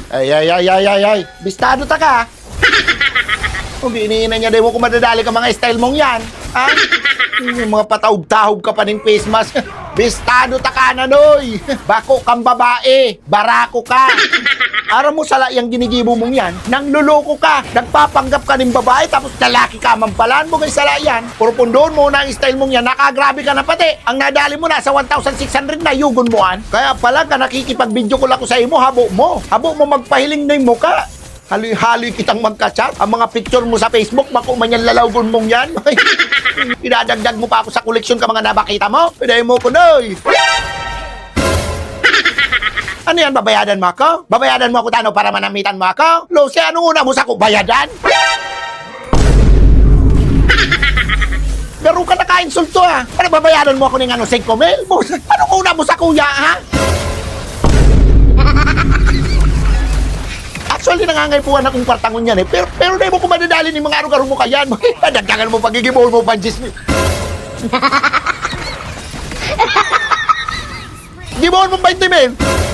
Ay. Bistado ta ka. Kung iniinan niya, di mo kung madadali ka mga style mong yan. Ha? Yung mga pataob-taob ka pa ng face mask. Bistado ta ka na, noy. Bako kang babae. Barako ka. Aram mo sala yung ginigibo mong yan. Nang luloko ka. Nagpapanggap ka ng babae tapos lalaki ka mampalan mo kay sala yan. Puro pundoon mo na ang style mong yan. Nakagrabe ka na pati. Ang nadali mo na sa 1,600 na yugon mo an. Kaya pala ka nakikipag-video ko lang ko sa imo. Habo mo magpahiling na yung muka. Haloy-haloy kitang magka-chat. Ang mga picture mo sa Facebook, bako man yan lalawgon mong yan. Pinadagdag mo pa ako sa koleksyon ka mga nabakita mo. Piday mo ko, noy. Ano yan, babayadan mo ako? Babayadan mo ako tano para manamitan mo ako? Lucy, anong una mo sa ko bayadan? Pero ka naka-insulto ha. Ano babayadan mo ako ng 5,000? Anong una mo sa kuya ha? Actually, nangangaypuan akong kwartangon yan eh. Pero di mo ko madadali ng mga araw-araw mo kayan. Dagdagan mo pagigibol mo, panjis mo. Gibol mo 20,000.